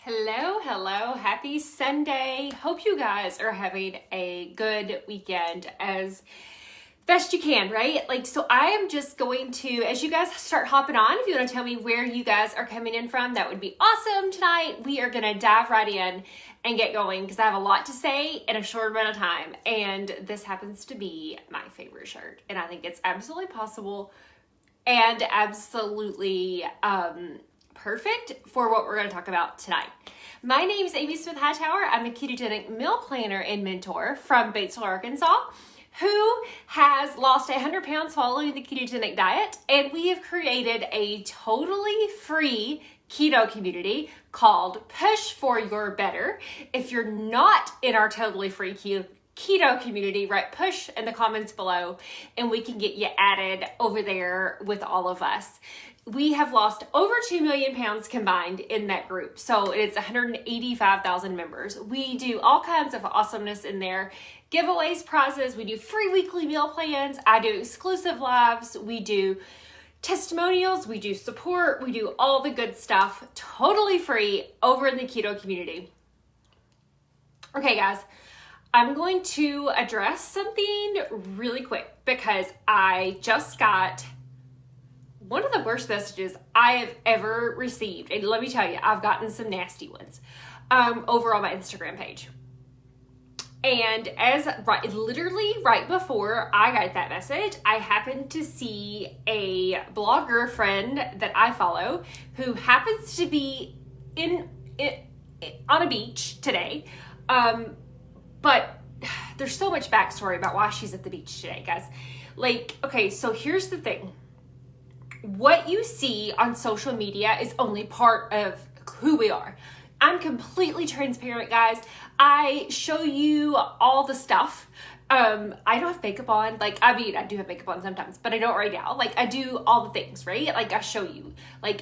Hello, happy Sunday. Hope you guys are having a good weekend as best you can, right? So I am just going to, as you guys start hopping on, if you want to tell me where you guys are coming in from, that would be awesome tonight. We are going to dive right in and get going because I have a lot to say in a short amount of time. And this happens to be my favorite shirt. And I think it's absolutely possible and absolutely perfect for what we're going to talk about tonight. My name is Amy Smith-Hightower. I'm a ketogenic meal planner and mentor from Batesville, Arkansas, who has lost 100 pounds following the ketogenic diet. And we have created a totally free keto community called Push for Your Better. If you're not in our totally free keto community, write push in the comments below and we can get you added over there with all of us. We have lost over 2 million pounds combined in that group. So it's 185,000 members. We do all kinds of awesomeness in there. Giveaways, prizes. We do free weekly meal plans. I do exclusive lives. We do testimonials. We do support. We do all the good stuff totally free over in the keto community. Okay, guys. I'm going to address something really quick because I just got one of the worst messages I have ever received. And let me tell you, I've gotten some nasty ones over on my Instagram page. And literally right before I got that message, I happened to see a blogger friend that I follow who happens to be on a beach today. But there's so much backstory about why she's at the beach today, guys. Okay, so here's the thing. What you see on social media is only part of who we are. I'm completely transparent, guys. I show you all the stuff. I don't have makeup on. I do have makeup on sometimes, but I don't right now. I do all the things, right? I show you.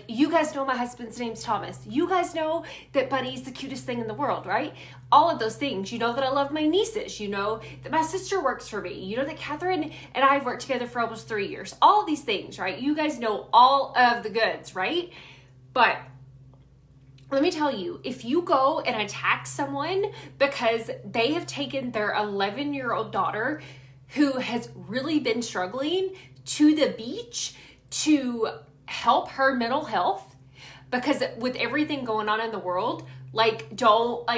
You guys know my husband's name's Thomas. You guys know that Buddy's the cutest thing in the world, right? All of those things. You know that I love my nieces. You know that my sister works for me. You know that Catherine and I have worked together for almost 3 years. All of these things, right? You guys know all of the goods, right? But let me tell you, if you go and attack someone because they have taken their 11-year-old daughter who has really been struggling to the beach to help her mental health, because with everything going on in the world, don't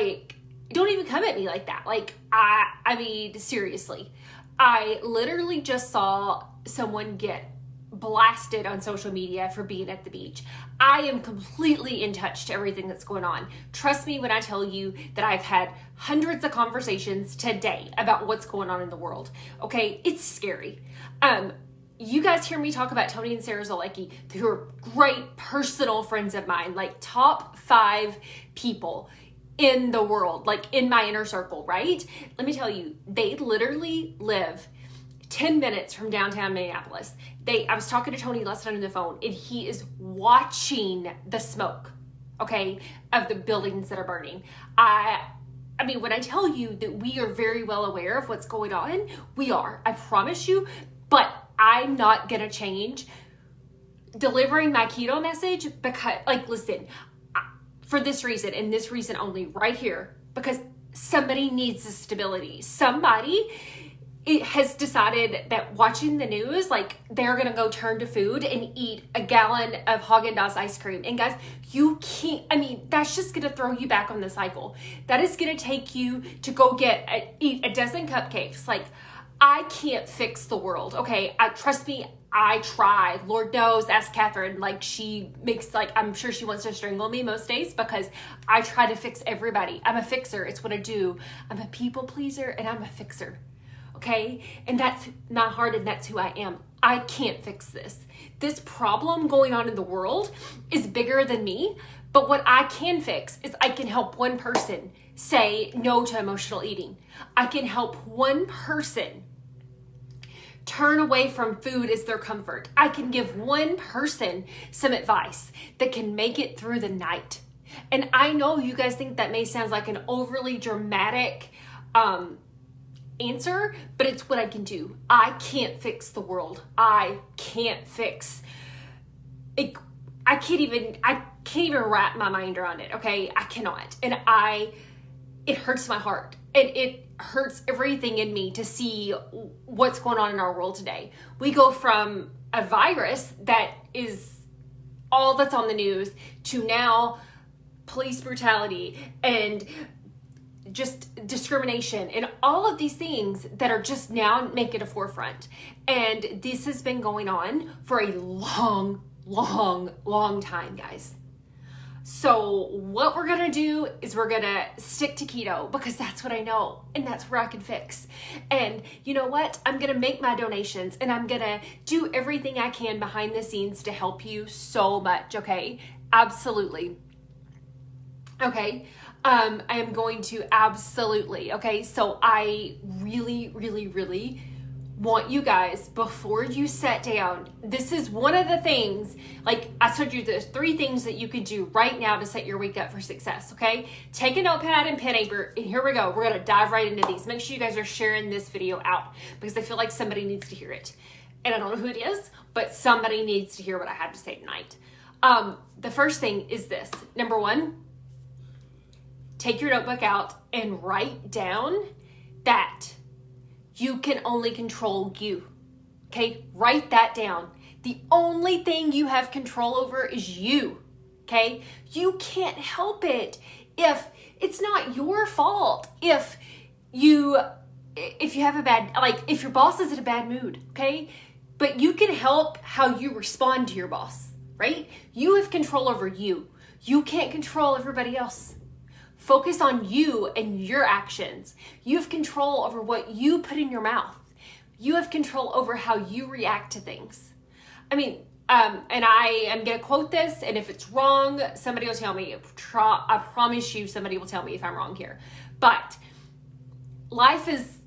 even come at me like that. I mean, seriously, I literally just saw someone get blasted on social media for being at the beach. I am completely in touch to everything that's going on. Trust me when I tell you that I've had hundreds of conversations today about what's going on in the world. Okay, it's scary. You guys hear me talk about Tony and Sarah Zolecki, who are great personal friends of mine, top 5 people in the world, in my inner circle, right? Let me tell you, they literally live 10 minutes from downtown Minneapolis. I was talking to Tony last night on the phone, and he is watching the smoke, okay, of the buildings that are burning. I mean, when I tell you that we are very well aware of what's going on, we are, I promise you, but I'm not gonna change delivering my keto message because, listen, for this reason, and this reason only, right here, because somebody needs the stability. Somebody has decided that watching the news, they're gonna go turn to food and eat a gallon of Haagen-Dazs ice cream. And guys, you can't, that's just gonna throw you back on the cycle. That is gonna take you to go eat a dozen cupcakes. I can't fix the world, okay? Trust me, I try. Lord knows, ask Catherine. She makes, I'm sure she wants to strangle me most days because I try to fix everybody. I'm a fixer. It's what I do. I'm a people pleaser and I'm a fixer. Okay? And that's not hard, and that's who I am. I can't fix this. This problem going on in the world is bigger than me, but what I can fix is I can help one person say no to emotional eating. I can help one person turn away from food as their comfort. I can give one person some advice that can make it through the night. And I know you guys think that may sound like an overly dramatic answer, but it's what I can do. I can't fix the world. I can't fix it. I can't even wrap my mind around it, okay? I cannot. And it hurts my heart. And it hurts everything in me to see what's going on in our world today. We go from a virus that is all that's on the news to now police brutality and just discrimination and all of these things that are just now making a forefront. And this has been going on for a long time, guys. So what we're going to do is we're going to stick to keto because that's what I know and that's where I can fix. And you know what? I'm going to make my donations and I'm going to do everything I can behind the scenes to help you so much. Okay. Absolutely. Okay. I am going to absolutely. Okay. So I really want you guys, before you sit down, this is one of the things, like I told you, there's 3 things that you could do right now to set your week up for success, okay? Take a notepad and pen paper, and here we go. We're going to dive right into these. Make sure you guys are sharing this video out because I feel like somebody needs to hear it. And I don't know who it is, but somebody needs to hear what I have to say tonight. The first thing is this. Number 1, take your notebook out and write down that you can only control you. Okay, write that down. The only thing you have control over is you. Okay, you can't help it if it's not your fault. If you have a bad, like if your boss is in a bad mood, okay, but you can help how you respond to your boss, right? You have control over you. You can't control everybody else. Focus on you and your actions. You have control over what you put in your mouth. You have control over how you react to things. I mean, and I am going to quote this, and if it's wrong, somebody will tell me. I promise you somebody will tell me if I'm wrong here. But life is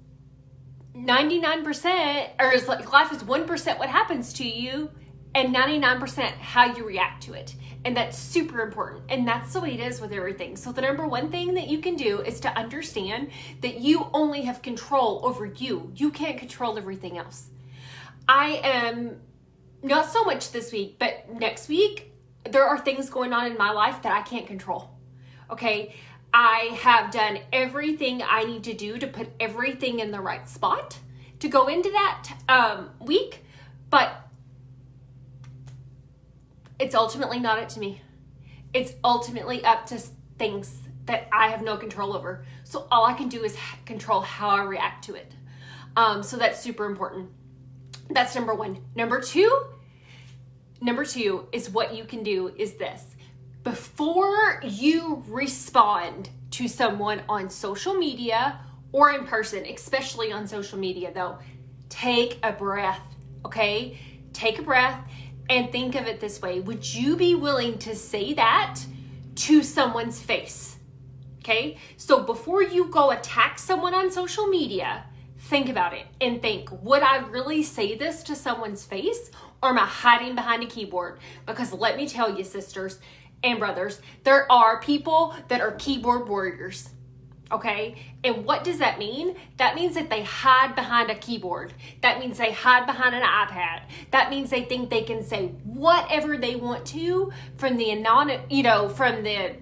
99%, or is like life is 1% what happens to you, and 99% how you react to it. And that's super important. And that's the way it is with everything. So the number 1 thing that you can do is to understand that you only have control over you. You can't control everything else. I am not so much this week, but next week, there are things going on in my life that I can't control. Okay. I have done everything I need to do to put everything in the right spot to go into that week. But it's ultimately not up to me. It's ultimately up to things that I have no control over. So all I can do is control how I react to it. So that's super important. That's number 1. Number two is what you can do is this. Before you respond to someone on social media or in person, especially on social media though, take a breath, okay? Take a breath. And think of it this way. Would you be willing to say that to someone's face? Okay? So before you go attack someone on social media, think about it and think, would I really say this to someone's face, or am I hiding behind a keyboard? Because let me tell you, sisters and brothers, there are people that are keyboard warriors. Okay? And what does that mean? That means that they hide behind a keyboard. That means they hide behind an iPad. That means they think they can say whatever they want to from the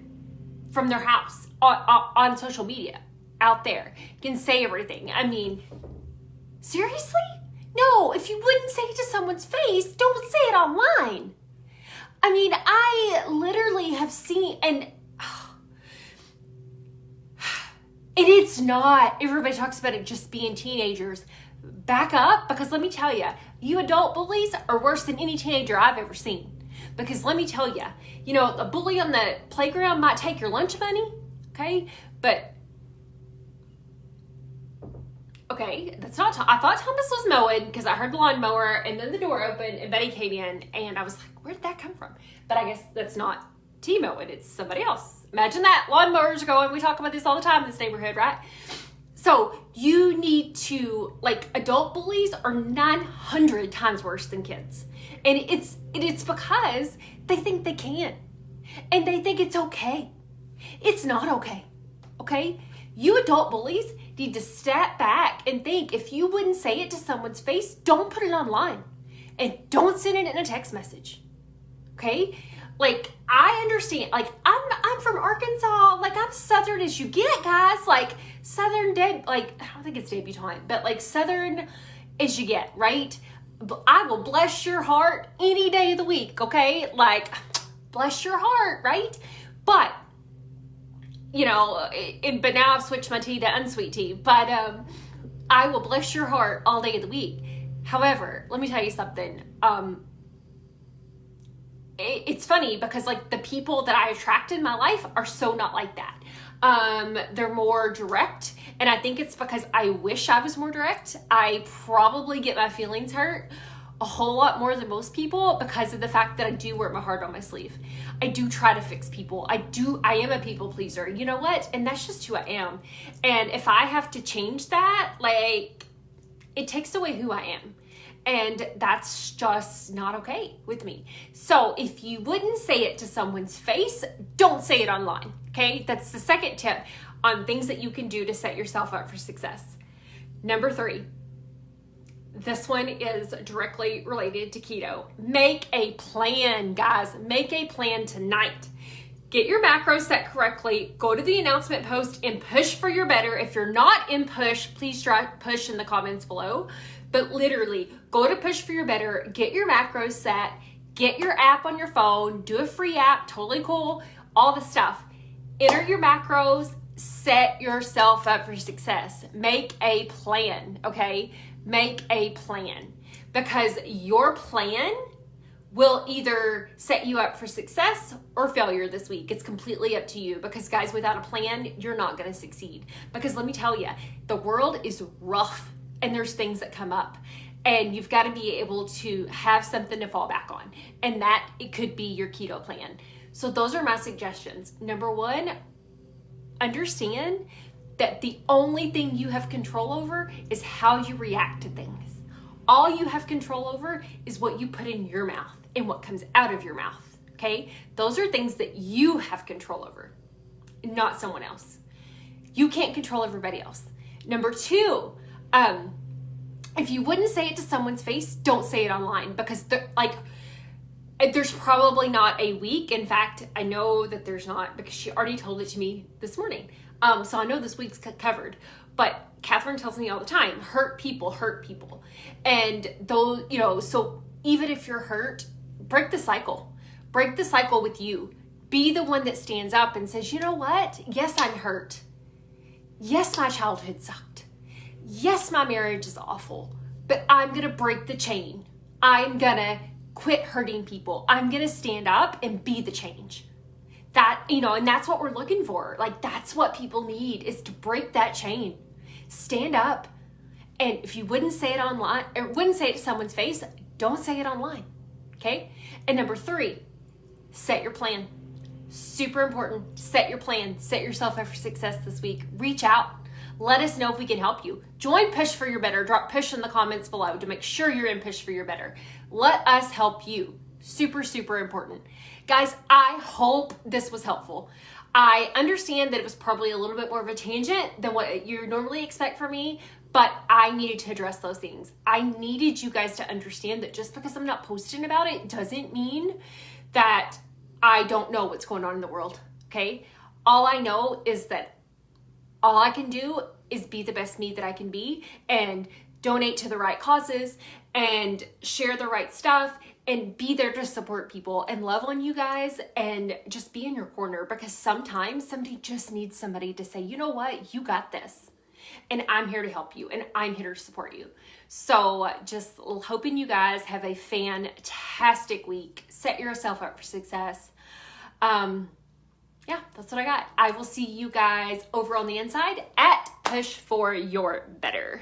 from their house on social media out there. You can say everything. I mean, seriously? No, if you wouldn't say it to someone's face, don't say it online. I mean, I literally have seen, and it's not, everybody talks about it just being teenagers. Back up, because let me tell you, you adult bullies are worse than any teenager I've ever seen. Because let me tell you, a bully on the playground might take your lunch money, okay? But, okay, that's not, I thought Thomas was mowing because I heard the lawnmower and then the door opened and Betty came in and I was like, where did that come from? But I guess that's not T-mowing, it's somebody else. Imagine that, lawnmowers are going, we talk about this all the time in this neighborhood, right? So you need to, adult bullies are 900 times worse than kids. And it's because they think they can. And they think it's okay. It's not okay. Okay? You adult bullies need to step back and think, if you wouldn't say it to someone's face, don't put it online. And don't send it in a text message. Okay? Like, I understand, like, I'm from Arkansas, like, I'm Southern as you get, guys, like, Southern, like, I don't think it's debutante, but, like, Southern as you get, right? But I will bless your heart any day of the week, okay? Like, bless your heart, right? But, you know, but now I've switched my tea to unsweet tea, but I will bless your heart all day of the week. However, let me tell you something, it's funny because like the people that I attract in my life are so not like that. They're more direct, and I think it's because I wish I was more direct. I probably get my feelings hurt a whole lot more than most people because of the fact that I do wear my heart on my sleeve. I do try to fix people. I am a people pleaser. You know what? And that's just who I am. And if I have to change that, like, it takes away who I am. And that's just not okay with me. So if you wouldn't say it to someone's face, don't say it online, okay? That's the second tip on things that you can do to set yourself up for success. Number 3, this one is directly related to keto. Make a plan, guys. Make a plan tonight. Get your macros set correctly. Go to the announcement post and push for your better. If you're not in push, please try push in the comments below. But literally, go to push for your better, get your macros set, get your app on your phone, do a free app, totally cool, all the stuff. Enter your macros, set yourself up for success. Make a plan, okay? Make a plan. Because your plan will either set you up for success or failure this week. It's completely up to you because, guys, without a plan, you're not going to succeed. Because let me tell you, the world is rough. And there's things that come up, and you've got to be able to have something to fall back on, and that it could be your keto plan. So those are my suggestions. Number 1, understand that the only thing you have control over is how you react to things. All you have control over is what you put in your mouth and what comes out of your mouth, okay? Those are things that you have control over, not someone else. You can't control everybody else. Number 2, if you wouldn't say it to someone's face, don't say it online because there's probably not a week. In fact, I know that there's not because she already told it to me this morning. So I know this week's covered, but Catherine tells me all the time, hurt people. And though, you know, so even if you're hurt, break the cycle with you. Be the one that stands up and says, you know what? Yes, I'm hurt. Yes, my childhood sucked. Yes, my marriage is awful, but I'm going to break the chain. I'm going to quit hurting people. I'm going to stand up and be the change. That, you know, and that's what we're looking for. Like, that's what people need is to break that chain. Stand up. And if you wouldn't say it online or wouldn't say it to someone's face, don't say it online. Okay? And number 3, set your plan. Super important. Set your plan. Set yourself up for success this week. Reach out. Let us know if we can help you. Join Push for Your Better. Drop push in the comments below to make sure you're in Push for Your Better. Let us help you. Super, super important. Guys, I hope this was helpful. I understand that it was probably a little bit more of a tangent than what you normally expect from me, but I needed to address those things. I needed you guys to understand that just because I'm not posting about it doesn't mean that I don't know what's going on in the world, okay? All I know is that all I can do is be the best me that I can be and donate to the right causes and share the right stuff and be there to support people and love on you guys and just be in your corner because sometimes somebody just needs somebody to say, you know what, you got this. And I'm here to help you and I'm here to support you. So just hoping you guys have a fantastic week. Set yourself up for success. Yeah, that's what I got. I will see you guys over on the inside at Push for Your Better.